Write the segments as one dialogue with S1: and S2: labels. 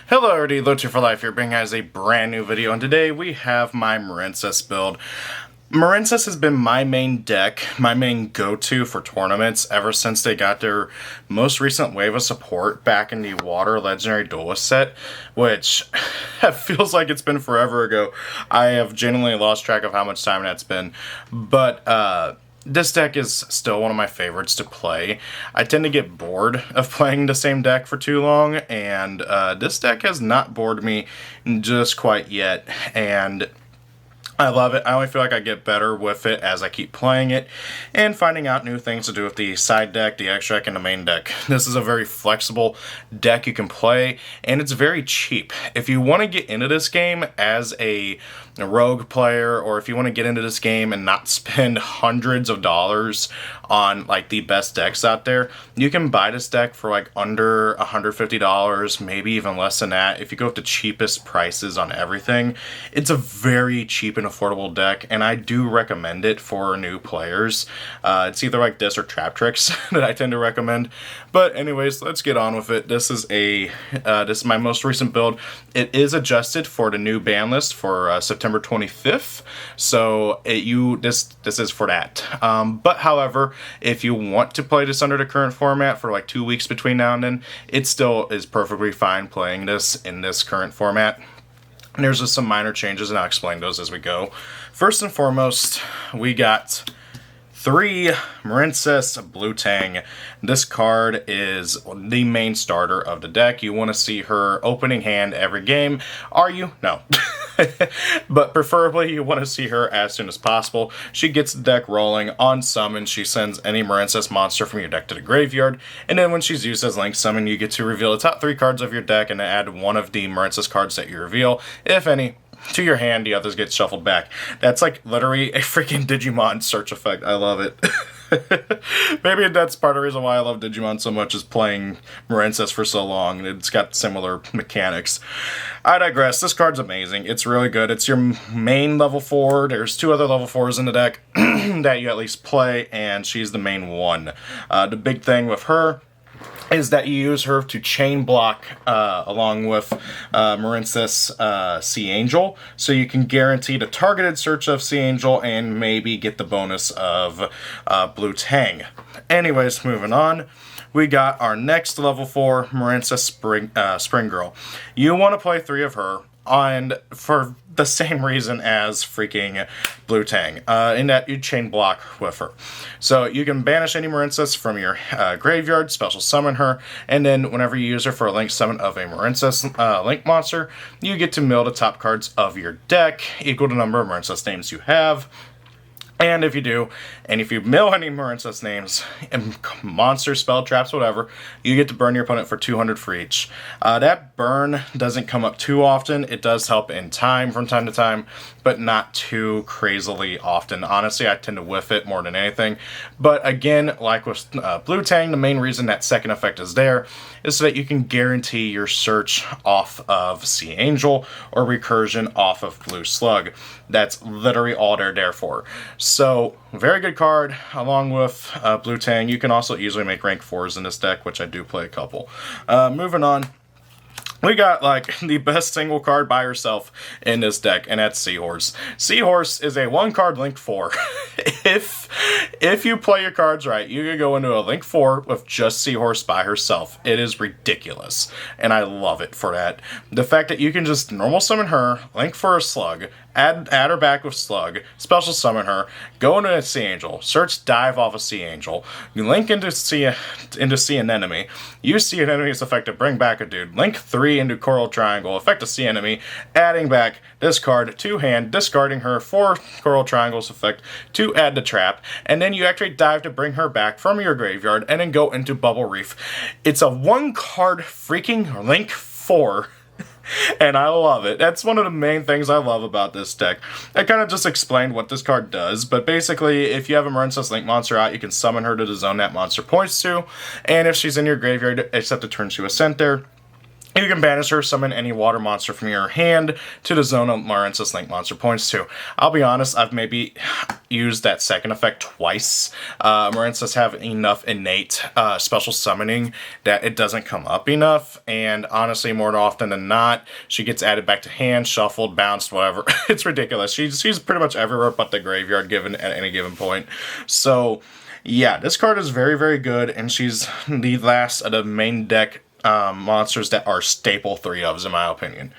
S1: Hello everybody, Lotu for Life here, bringing guys a brand new video, and today we have my Marincess build. Marincess has been my main deck, my main go-to for tournaments ever since they got their most recent wave of support back in the Water Legendary Duelist set, which feels like it's been forever ago. I have genuinely lost track of how much time that's been, but this deck is still one of my favorites to play. I tend to get bored of playing the same deck for too long, and this deck has not bored me just quite yet, and I love it. I only feel like I get better with it as I keep playing it and finding out new things to do with the side deck, the extra deck, and the main deck. This is a very flexible deck you can play, and it's very cheap. If you want to get into this game as a rogue player, or if you want to get into this game and not spend hundreds of dollars on like the best decks out there, you can buy this deck for like under $150, maybe even less than that. If you go with the cheapest prices on everything, it's a very cheap and affordable deck, and I do recommend it for new players. It's either like this or Trap Tricks that I tend to recommend. But anyways, let's get on with it. This is my most recent build. It is adjusted for the new ban list for September 25th. So this is for that. But however, if you want to play this under the current format for like 2 weeks between now and then, it still is perfectly fine playing this in this current format. And there's just some minor changes, and I'll explain those as we go. First and foremost, we got 3 Marincess Blue Tang. This card is the main starter of the deck. You want to see her opening hand every game. Are you? No. But preferably you want to see her as soon as possible. She gets the deck rolling. On summon, she sends any Marincess monster from your deck to the graveyard, and then when she's used as Link Summon, you get to reveal the top 3 cards of your deck and add one of the Marincess cards that you reveal, if any, to your hand. The others get shuffled back. That's like literally a freaking Digimon search effect. I love it. Maybe that's part of the reason why I love Digimon so much, is playing Marincess for so long. It's got similar mechanics. I digress. This card's amazing. It's really good. It's your main level 4. There's 2 other level 4s in the deck that you at least play, and she's the main one. The big thing with her is that you use her to chain block along with Marincess Sea Angel, so you can guarantee the targeted search of Sea Angel and maybe get the bonus of Blue Tang. Anyways, moving on. We got our next level 4, Marincess Spring Girl. You want to play 3 of her, and for the same reason as freaking Blue Tang, in that you chain block with her. So you can banish any Marincess from your graveyard, special summon her, and then whenever you use her for a link summon of a Marincess link monster, you get to mill the top cards of your deck, equal to the number of Marincess names you have. And if you do, and if you mill any Marincess names, and monsters, spell traps, whatever, you get to burn your opponent for 200 for each. That burn doesn't come up too often. It does help in time from time to time, but not too crazily often. Honestly, I tend to whiff it more than anything. But again, like with Blue Tang, the main reason that second effect is there is so that you can guarantee your search off of Sea Angel or recursion off of Blue Slug. That's literally all they're there for. So, very good card, along with Blue Tang. You can also easily make rank 4s in this deck, which I do play a couple. Moving on. We got, like, the best single card by herself in this deck, and that's Seahorse. Seahorse is a 1-card Link 4. If you play your cards right, you can go into a Link 4 with just Seahorse by herself. It is ridiculous, and I love it for that. The fact that you can just normal summon her, Link for a Slug, add her back with Slug, special summon her, go into a Sea Angel, search dive off a Sea Angel, you link into see an enemy, use see an enemy's effect to bring back a dude, link 3 into Coral Triangle, effect a sea enemy, adding back this card to hand, discarding her for Coral Triangle's effect to add the trap, and then you actually dive to bring her back from your graveyard and then go into Bubble Reef. It's a 1-card freaking Link 4. And I love it. That's one of the main things I love about this deck. I kind of just explained what this card does, but basically, if you have a Marincess Link monster out, you can summon her to the zone that monster points to, and if she's in your graveyard, except the turn she was sent there, You can banish or summon any water monster from your hand to the zone of Marincess Link monster points to. I'll be honest, I've maybe used that second effect twice. Marincess have enough innate special summoning that it doesn't come up enough, and honestly, more often than not, she gets added back to hand, shuffled, bounced, whatever. It's ridiculous. She's pretty much everywhere but the graveyard given at any given point. So, yeah, this card is very, very good, and she's the last of the main deck monsters that are staple 3-ofs, in my opinion.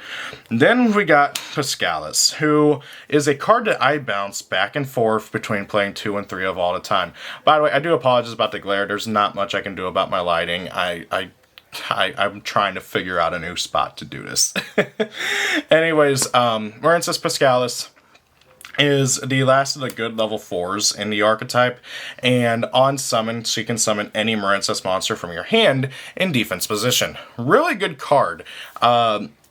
S1: Then we got Piscalis, who is a card that I bounce back and forth between playing 2 and 3 of all the time. By the way, I do apologize about the glare. There's not much I can do about my lighting. I'm trying to figure out a new spot to do this. Anyways, Marincess Piscalis is the last of the good level 4s in the archetype, and on summon, she can summon any Marincess monster from your hand in defense position. Really good card.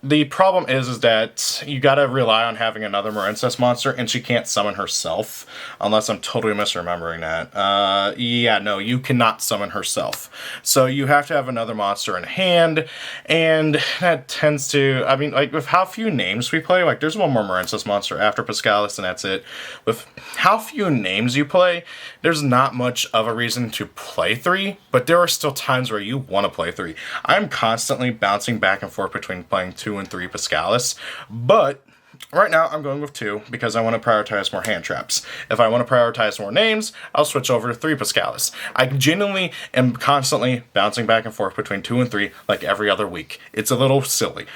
S1: The problem is that you gotta rely on having another Marincess monster, and she can't summon herself, unless I'm totally misremembering that. Yeah, no, you cannot summon herself. So you have to have another monster in hand, and that tends to, I mean, like, with how few names we play, like, there's one more Marincess monster after Piscalis, and that's it. With how few names you play, there's not much of a reason to play 3, but there are still times where you want to play 3. I'm constantly bouncing back and forth between playing 2 and 3 Piscalis, but right now I'm going with 2 because I want to prioritize more hand traps. If I want to prioritize more names, I'll switch over to 3 Piscalis. I genuinely am constantly bouncing back and forth between 2 and 3 like every other week. It's a little silly.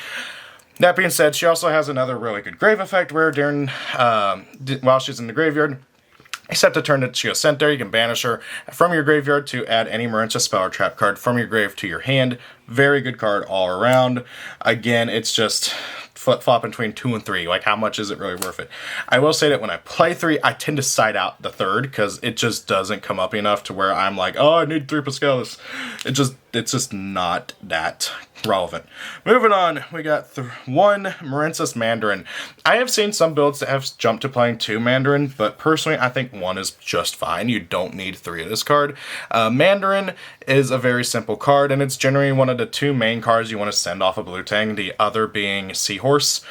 S1: That being said, she also has another really good grave effect where during while she's in the graveyard, except to turn that she goes sent there, you can banish her from your graveyard to add any Marincess spell or trap card from your grave to your hand. Very good card all around. Again, it's just flip-flop between 2 and 3. Like, how much is it really worth it? I will say that when I play 3, I tend to side out the 3rd because it just doesn't come up enough to where I'm like, oh, I need 3 Piscalis. It's just not that relevant. Moving on, we got 1 Marincess Mandarin. I have seen some builds that have jumped to playing 2 Mandarin, but personally, I think 1 is just fine. You don't need 3 of this card. Mandarin is a very simple card, and it's generally one of the 2 main cards you want to send off a blue tang, the other being Seahorse.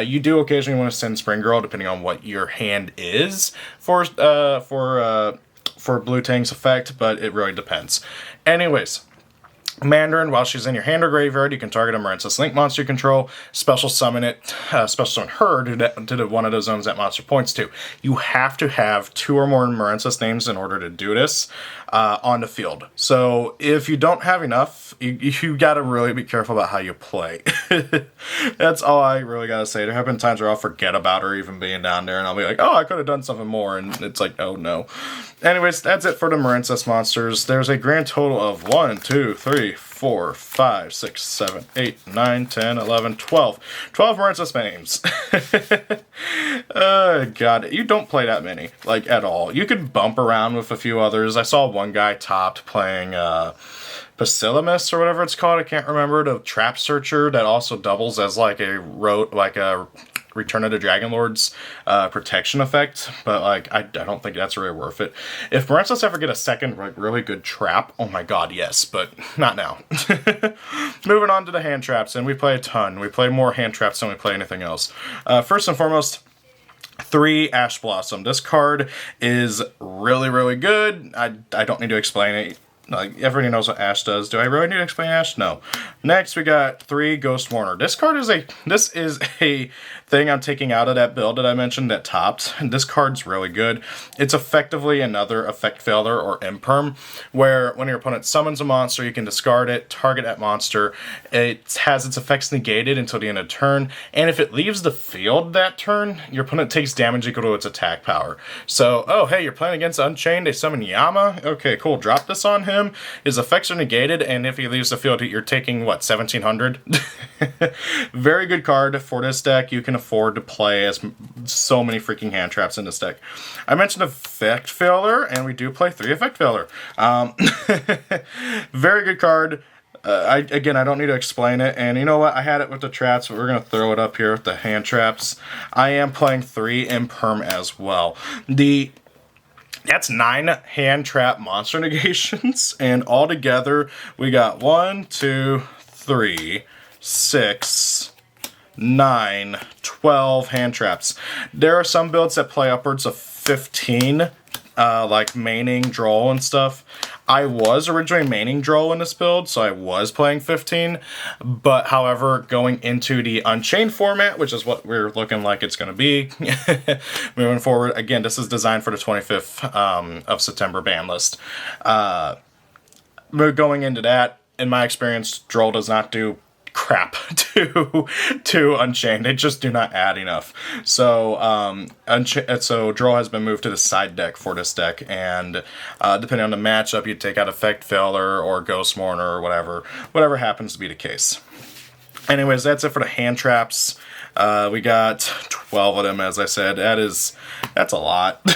S1: You do occasionally want to send Spring Girl, depending on what your hand is for Blue Tang's effect, but it really depends. Anyways, Mandarin, while she's in your hand or graveyard, you can target a Marincess Link monster you control, special summon her to one of the zones that monster points to. You have to have 2 or more Marincess names in order to do this on the field. So if you don't have enough, you gotta really be careful about how you play. That's all I really gotta say. There have been times where I'll forget about her even being down there, and I'll be like, oh, I could have done something more, and it's like, oh no. Anyways, that's it for the Marincess monsters. There's a grand total of 1, 2, 3, 4, 5, 6, 7, 8, 9, 10, 11, 12. 12 Marincess names. God, you don't play that many, like, at all. You could bump around with a few others. I saw one guy topped playing Bacillimus or whatever it's called. I can't remember. The Trap Searcher that also doubles as like a Return of the Dragon Lord's protection effect, but like I don't think that's really worth it. If Marincess ever get a second like really good trap, oh my god, yes, but not now. Moving on to the hand traps, and we play a ton. We play more hand traps than we play anything else. First and foremost, 3 Ash Blossom. This card is really, really good. I don't need to explain it. Like, everybody knows what Ash does. Do I really need to explain Ash? No. Next, we got 3 Ghost Warner. This is a thing I'm taking out of that build that I mentioned that topped. This card's really good. It's effectively another effect failure or imperm, where when your opponent summons a monster, you can discard it, target that monster. It has its effects negated until the end of turn, and if it leaves the field that turn, your opponent takes damage equal to its attack power. So, oh hey, you're playing against Unchained, they summon Yama? Okay, cool, drop this on him. His effects are negated, and if he leaves the field, you're taking, what, 1700? Very good card for this deck. You can afford to play as so many freaking hand traps in this deck. I mentioned effect failure, and we do play 3 effect failure. Very good card. I don't need to explain it, and you know what? I had it with the traps, but we're going to throw it up here with the hand traps. I am playing 3 imperm as well. That's 9 hand trap monster negations, and all together we got 1, 2, 3, 6, 9, 12 hand traps. There are some builds that play upwards of 15, like maining Droll and stuff. I was originally maining Droll in this build, so I was playing 15, but however, going into the Unchained format, which is what we're looking like it's going to be, moving forward, again, this is designed for the 25th of September ban list. Going into that, in my experience, Droll does not do crap to Unchained. They just do not add enough. So so Droll has been moved to the side deck for this deck, and depending on the matchup, you take out Effect Failure or Ghost Mourner or whatever happens to be the case. Anyways, that's it for the hand traps. We got 12 of them, as I said. That's a lot.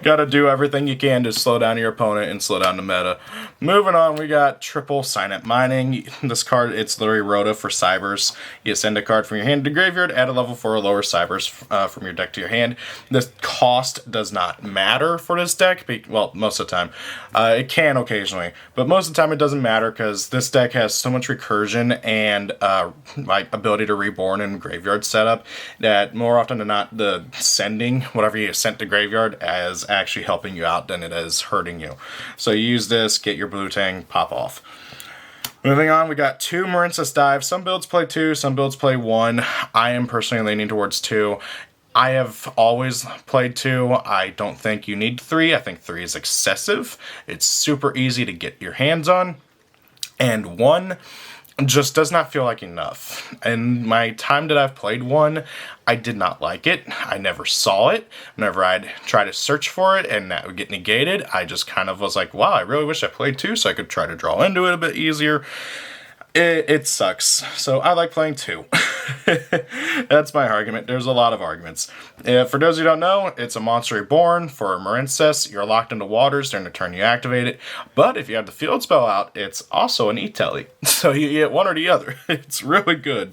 S1: Gotta do everything you can to slow down your opponent and slow down the meta. Moving on, we got triple Signet Mining. This card, it's literally Rhoda for Cybers. You send a card from your hand to graveyard, add a level 4 or lower Cybers from your deck to your hand. This cost does not matter for this deck. Well, most of the time. It can occasionally, but most of the time it doesn't matter because this deck has so much recursion and like ability to reborn in graveyard setup that more often than not, the sending whatever you sent to graveyard as actually helping you out than it is hurting you. So you use this, get your blue tang, pop off. Moving on, we got 2 Marincess dives. Some builds play 2, some builds play 1. I am personally leaning towards 2. I have always played 2. I don't think you need 3. I think 3 is excessive. It's super easy to get your hands on. And 1 just does not feel like enough. In my time that I've played 1, I did not like it. I never saw it. Whenever I'd try to search for it and that would get negated, I just kind of was like, wow, I really wish I played 2 so I could try to draw into it a bit easier. It sucks. So I like playing 2. That's my argument. There's a lot of arguments. For those who don't know, it's a Monster Reborn for Marincess. You're locked into waters during the turn you activate it. But if you have the field spell out, it's also an E-Telly. So you get one or the other. It's really good.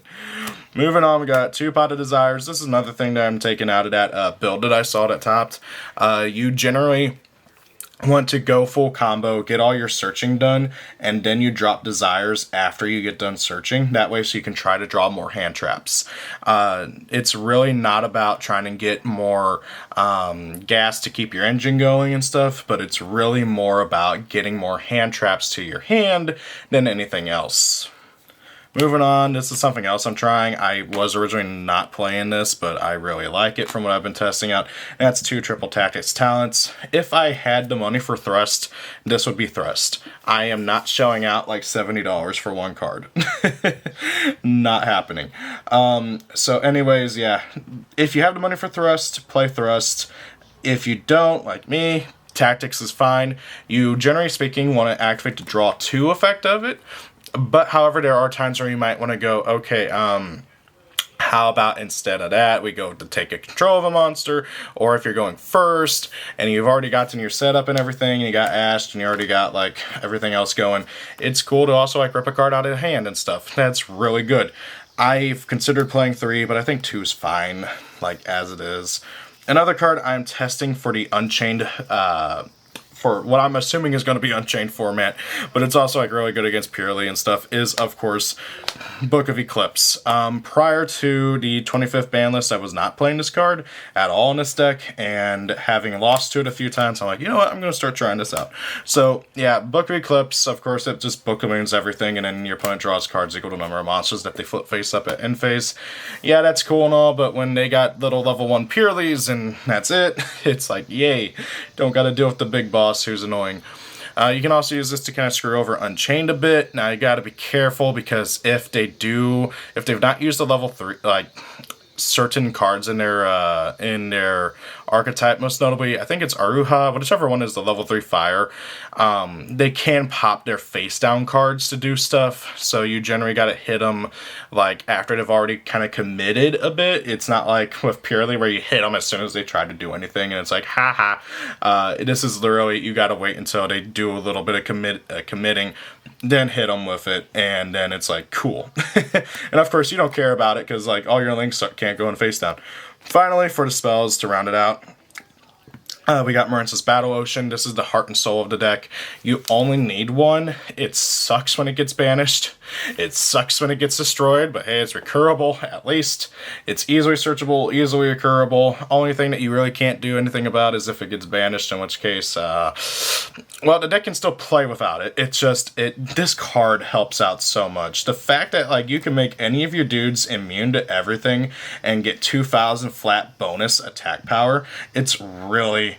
S1: Moving on, we got 2 Pot of Desires. This is another thing that I'm taking out of that build that I saw that topped. You generally want to go full combo, get all your searching done, and then you drop Desires after you get done searching. That way so you can try to draw more hand traps. It's really not about trying to get more gas to keep your engine going and stuff, but it's really more about getting more hand traps to your hand than anything else. Moving on, this is something else I'm trying. I was originally not playing this, but I really like it from what I've been testing out. And that's 2 Triple Tactics Talents. If I had the money for Thrust, this would be Thrust. I am not shelling out like $70 for 1 card. Not happening. So anyways, yeah. If you have the money for Thrust, play Thrust. If you don't, like me, Tactics is fine. You, generally speaking, want to activate the Draw 2 effect of it. But, however, there are times where you might want to go, okay, how about instead of that, we go to take a control of a monster, or if you're going first, and you've already gotten your setup and everything, and you got Ashed, and you already got, like, everything else going, it's cool to also, like, rip a card out of hand and stuff. That's really good. I've considered playing 3, but I think 2 is fine, like, as it is. Another card I'm testing for the Unchained, for what I'm assuming is going to be Unchained format, but it's also like really good against Purely and stuff, is of course Book of Eclipse. Prior to the 25th ban list, I was not playing this card at all in this deck, and having lost to it a few times, I'm like, you know what, I'm going to start trying this out. So yeah, Book of Eclipse, of course, it just book means everything, and then your opponent draws cards equal to the number of monsters that they flip face up at end phase. Yeah, that's cool and all, but when they got little level 1 Pureleys and that's it, it's like, yay, don't got to deal with the big boss who's annoying. You can also use this to kind of screw over Unchained a bit. Now you got to be careful because if they've not used the level 3, like certain cards in their archetype, most notably, I think it's Aruha, whichever one is the level 3 fire, they can pop their face down cards to do stuff, so you generally got to hit them like after they've already kind of committed a bit. It's not like with Purely where you hit them as soon as they try to do anything and it's like haha. This is literally, you got to wait until they do a little bit of committing, then hit them with it, and then it's like cool. And of course you don't care about it because like all your links can't go in face down. Finally, for the spells to round it out, We got Marincess Battle Ocean. This is the heart and soul of the deck. You only need one. It sucks when it gets banished. It sucks when it gets destroyed, but hey, it's recurable, at least. It's easily searchable, easily recurable. Only thing that you really can't do anything about is if it gets banished, in which case, well, the deck can still play without it. It's just, this card helps out so much. The fact that, like, you can make any of your dudes immune to everything and get 2,000 flat bonus attack power, it's really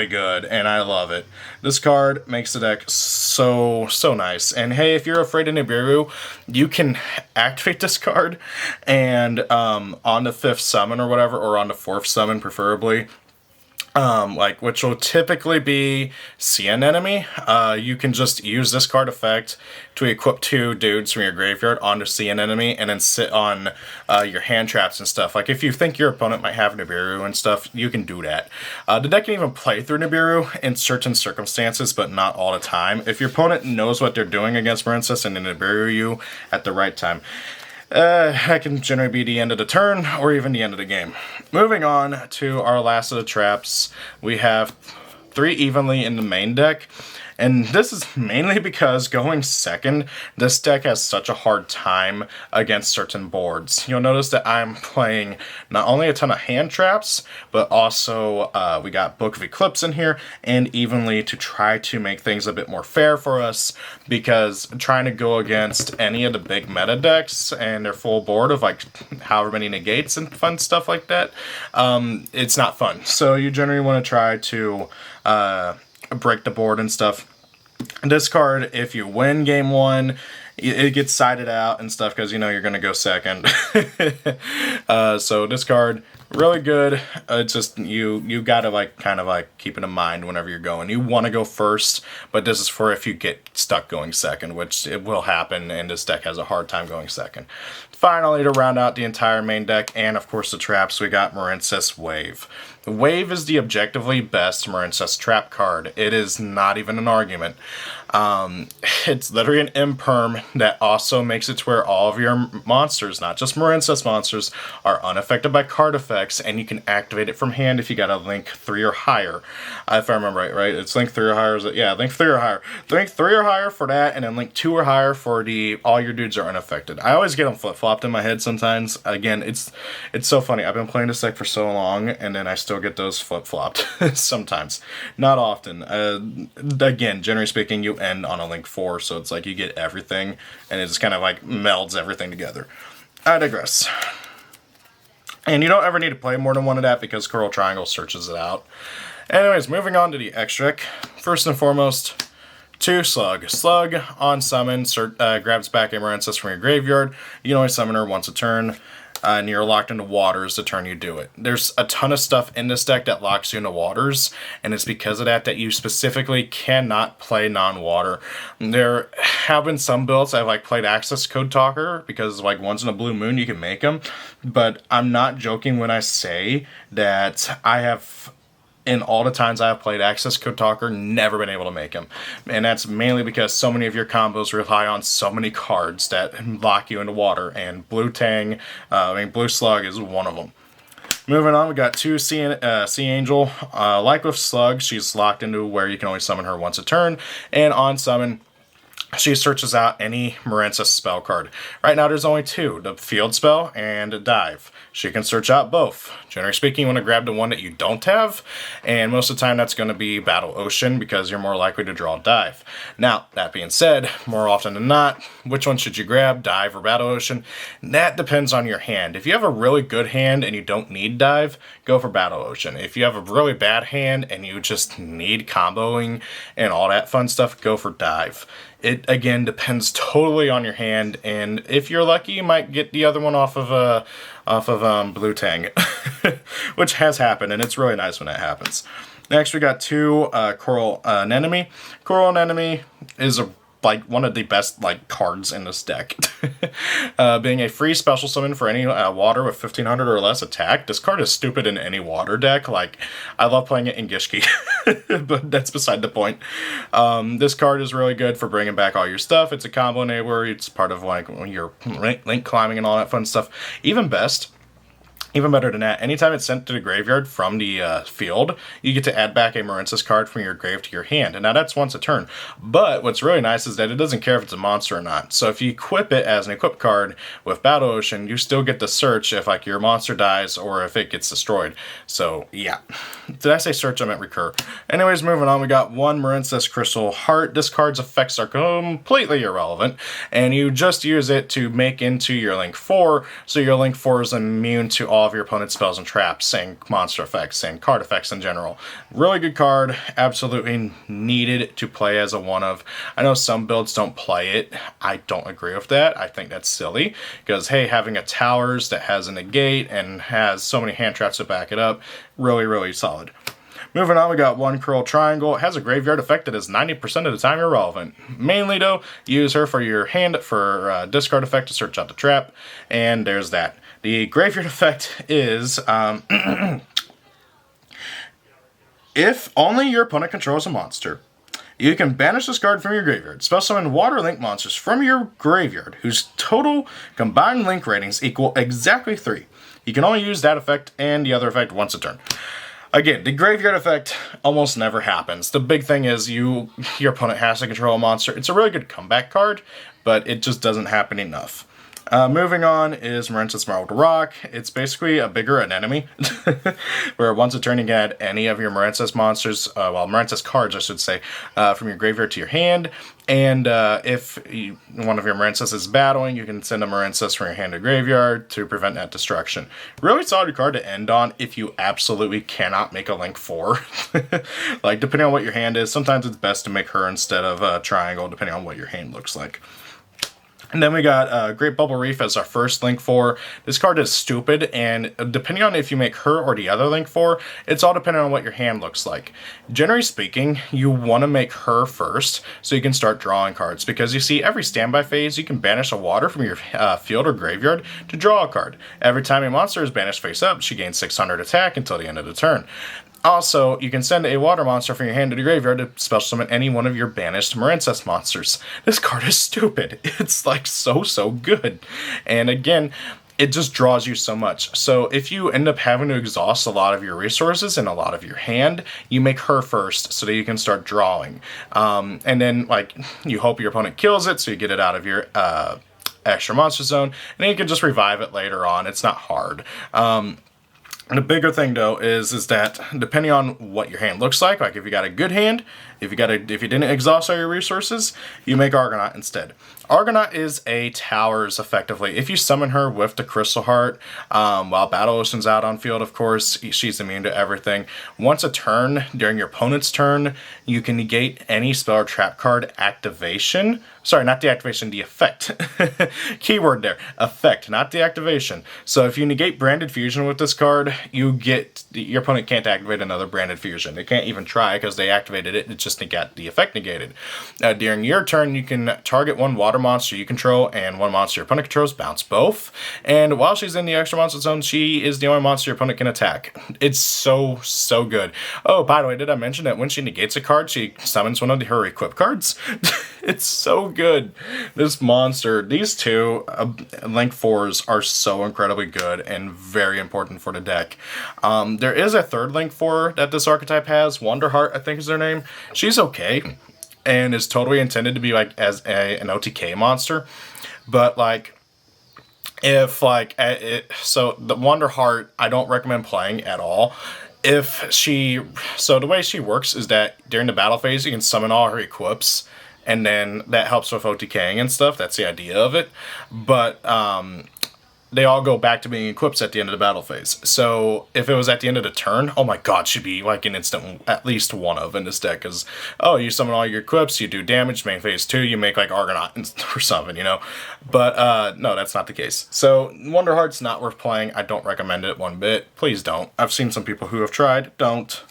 S1: good, and I love it. This card makes the deck so nice. And hey, if you're afraid of Nibiru, you can activate this card, and on the 5th summon or whatever, or on the 4th summon preferably, like, which will typically be CN enemy, you can just use this card effect to equip 2 dudes from your graveyard onto CN enemy and then sit on your hand traps and stuff. Like, if you think your opponent might have Nibiru and stuff, you can do that. The deck can even play through Nibiru in certain circumstances, but not all the time. If your opponent knows what they're doing against Marincess and they Nibiru you at the right time, that can generally be the end of the turn, or even the end of the game. Moving on to our last of the traps, we have 3 evenly in the main deck. And this is mainly because going second, this deck has such a hard time against certain boards. You'll notice that I'm playing not only a ton of hand traps, but also we got Book of Eclipse in here, and evenly to try to make things a bit more fair for us, because trying to go against any of the big meta decks and their full board of like however many negates and fun stuff like that, it's not fun. So you generally want to try to break the board and stuff. This card, if you win game 1, it gets sided out and stuff because you know you're going to go second. So this card, really good. It's just you got to like kind of like keep it in mind whenever you're going. You want to go first, but this is for if you get stuck going second, which it will happen, and this deck has a hard time going second. Finally, to round out the entire main deck, and of course the traps, we got Marincess Wave. Wave is the objectively best Marincess trap card. It is not even an argument. It's literally an imperm that also makes it to where all of your monsters, not just Marincess monsters, are unaffected by card effects, and you can activate it from hand if you got a link 3 or higher. If I remember right? It's link 3 or higher. Yeah, link 3 or higher. Link 3 or higher for that, and then link 2 or higher for the all your dudes are unaffected. I always get them flip-flopped in my head sometimes. Again, it's so funny. I've been playing this deck for so long, and then I still get those flip-flopped sometimes. Not often. Again, generally speaking, you end on a link 4, so it's like you get everything, and it just kind of like melds everything together. I digress. And you don't ever need to play more than one of that because Coral Triangle searches it out. Anyways, moving on to the extra. First and foremost, 2 Slug. Slug on summon grabs back a Marincess from your graveyard. You can only summon her once a turn. And you're locked into waters the turn you do it. There's a ton of stuff in this deck that locks you into waters, and it's because of that you specifically cannot play non-water. There have been some builds I've like played Access Code Talker, because like once in a blue moon you can make them, but I'm not joking when I say that I have, in all the times I've played Access Code Talker, never been able to make him. And that's mainly because so many of your combos rely on so many cards that lock you into water, and Blue Slug is one of them. Moving on, we got 2 Sea Angel. Like with Slug, she's locked into where you can only summon her once a turn, and on summon, she searches out any Marincess spell card. Right now there's only 2, the Field Spell and Dive. She can search out both. Generally speaking, you want to grab the one that you don't have, and most of the time that's going to be Battle Ocean because you're more likely to draw Dive. Now, that being said, more often than not, which one should you grab, Dive or Battle Ocean? That depends on your hand. If you have a really good hand and you don't need Dive, go for Battle Ocean. If you have a really bad hand and you just need comboing and all that fun stuff, go for Dive. It, again, depends totally on your hand, and if you're lucky, you might get the other one off of Blue Tang, which has happened, and it's really nice when that happens. Next, we got 2 Coral Anemone. Coral Anemone is one of the best cards in this deck. Being a free special summon for any water with 1500 or less attack. This card is stupid in any water deck. I love playing it in Gishki, but that's beside the point. This card is really good for bringing back all your stuff. It's a combo enabler. It's part of your link climbing and all that fun stuff. Even best, Even better than that, anytime it's sent to the graveyard from the field, you get to add back a Marincess card from your grave to your hand. And now that's once a turn. But what's really nice is that it doesn't care if it's a monster or not. So if you equip it as an equip card with Battle Ocean, you still get to search if like your monster dies or if it gets destroyed. So yeah. Did I say search? I meant recur. Anyways, moving on, we got one Marincess Crystal Heart. This card's effects are completely irrelevant. And you just use it to make into your Link 4. So your Link 4 is immune to all of your opponent's spells and traps and monster effects and card effects in general. Really good card, absolutely needed to play as a one of. I know some builds don't play it. I don't agree with that. I think that's silly because hey, having a towers that has a negate and has so many hand traps to back it up, really solid. Moving on, we got one Curl Triangle. It has a graveyard effect that is 90% of the time irrelevant. Mainly though, use her for your hand for discard effect to search out the trap, and there's that. The graveyard effect is, if only your opponent controls a monster, you can banish this card from your graveyard. Spell summon water link monsters from your graveyard, whose total combined link ratings equal exactly 3. You can only use that effect and the other effect once a turn. Again, the graveyard effect almost never happens. The big thing is your opponent has to control a monster. It's a really good comeback card, but it just doesn't happen enough. Moving on is Marincess Marbled Rock. It's basically a bigger anemone, where once a turn you can add any of your Marincess monsters, Marincess cards I should say, from your graveyard to your hand, and if one of your Marincess is battling, you can send a Marincess from your hand to graveyard to prevent that destruction. Really solid card to end on if you absolutely cannot make a Link 4. Like, depending on what your hand is, sometimes it's best to make her instead of a triangle, depending on what your hand looks like. And then we got Great Bubble Reef as our first Link 4. This card is stupid, and depending on if you make her or the other Link 4, it's all dependent on what your hand looks like. Generally speaking, you want to make her first so you can start drawing cards, because you see every standby phase you can banish a water from your field or graveyard to draw a card. Every time a monster is banished face up, she gains 600 attack until the end of the turn. Also, you can send a water monster from your hand to the graveyard to special summon any one of your banished Marincess monsters. This card is stupid. It's like so good. And again, it just draws you so much. So if you end up having to exhaust a lot of your resources and a lot of your hand, you make her first so that you can start drawing. And then like you hope your opponent kills it so you get it out of your extra monster zone. And then you can just revive it later on. It's not hard. The bigger thing though is that depending on what your hand looks like if you got a good hand, if you didn't exhaust all your resources, you make Argonaut instead. Argonaut is a towers effectively. If you summon her with the Crystal Heart, while Battle Ocean's out on field, of course, she's immune to everything. Once a turn, during your opponent's turn, you can negate any spell or trap card activation. Sorry, not the activation, the effect. Keyword there, effect, not the activation. So if you negate Branded Fusion with this card, your opponent can't activate another Branded Fusion. They can't even try because they activated it. It just got the effect negated. During your turn, you can target one water monster you control and one monster your opponent controls, bounce both. And while she's in the extra monster zone, she is the only monster your opponent can attack. It's so good. Oh, by the way, did I mention that when she negates a card, she summons one of her equip cards? It's so good. This monster, these two Link 4s are so incredibly good and very important for the deck. There is a third Link 4 that this archetype has, Wonderheart, I think is their name. She's okay and is totally intended to be like as an OTK monster, but like so the Wonderheart I don't recommend playing at all. So the way she works is that during the battle phase you can summon all her equips, and then that helps with OTKing and stuff. That's the idea of it. But they all go back to being equipped at the end of the battle phase. So if it was at the end of the turn, oh my god, she'd be like an instant, at least one of in this deck. Because, oh, you summon all your equips, you do damage, main phase 2, you make like Argonaut or something, you know? But no, that's not the case. So Wonderheart's not worth playing. I don't recommend it one bit. Please don't. I've seen some people who have tried. Don't.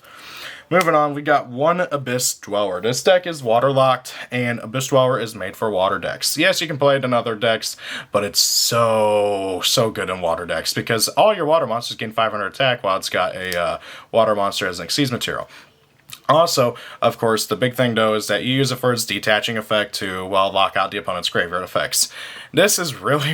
S1: Moving on, we got one Abyss Dweller. This deck is waterlocked, and Abyss Dweller is made for water decks. Yes, you can play it in other decks, but it's so good in water decks, because all your water monsters gain 500 attack while it's got a water monster as an Xyz material. Also, of course, the big thing though is that you use it for its detaching effect to, well, lock out the opponent's graveyard effects. This is really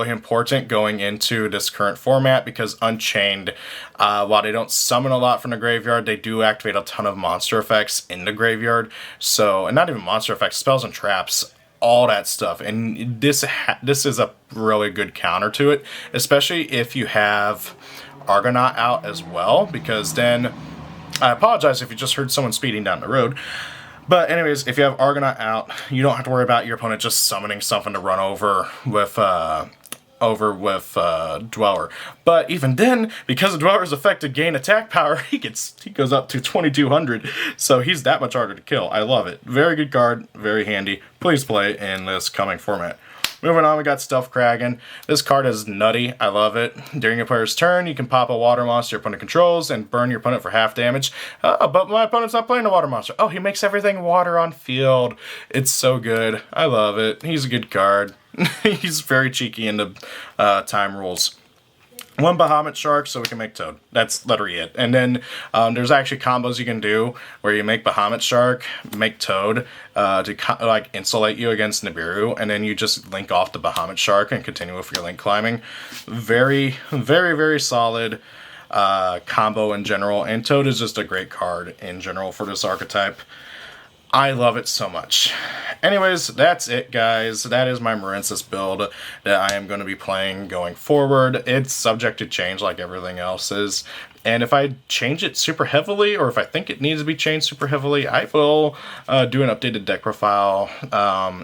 S1: important going into this current format because Unchained, while they don't summon a lot from the graveyard, they do activate a ton of monster effects in the graveyard. So, and not even monster effects, spells and traps, all that stuff. And this is a really good counter to it, especially if you have Argonaut out as well, because then I apologize if you just heard someone speeding down the road. But anyways, if you have Argonaut out, you don't have to worry about your opponent just summoning something to run over with Dweller. But even then, because of Dweller's effect to gain attack power, he goes up to 2200. So he's that much harder to kill. I love it. Very good card, very handy. Please play in this coming format. Moving on, we got Stealth Kraken. This card is nutty. I love it. During your player's turn, you can pop a water monster your opponent controls and burn your opponent for half damage. But my opponent's not playing a water monster. Oh, he makes everything water on field. It's so good. I love it. He's a good card. He's very cheeky in the time rules. One Bahamut Shark so we can make Toad. That's literally it. And then there's actually combos you can do where you make Bahamut Shark, make Toad to like insulate you against Nibiru, and then you just link off the Bahamut Shark and continue with your link climbing. Very solid combo in general, and Toad is just a great card in general for this archetype. I love it so much. Anyways, that's it, guys. That is my Marincess build that I am going to be playing going forward. It's subject to change like everything else is. And if I change it super heavily, or if I think it needs to be changed super heavily, I will do an updated deck profile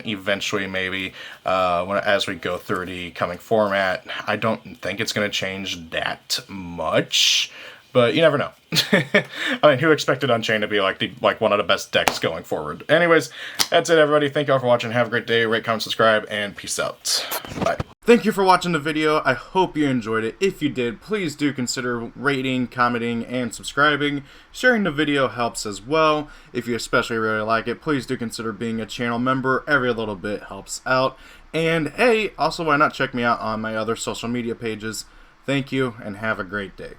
S1: eventually, maybe, as we go through the coming format. I don't think it's going to change that much, but you never know. I mean, who expected Unchained to be like one of the best decks going forward? Anyways, that's it, everybody. Thank you all for watching. Have a great day. Rate, comment, subscribe, and peace out. Bye. Thank you for watching the video. I hope you enjoyed it. If you did, please do consider rating, commenting, and subscribing. Sharing the video helps as well. If you especially really like it, please do consider being a channel member. Every little bit helps out. And hey, also why not check me out on my other social media pages. Thank you, and have a great day.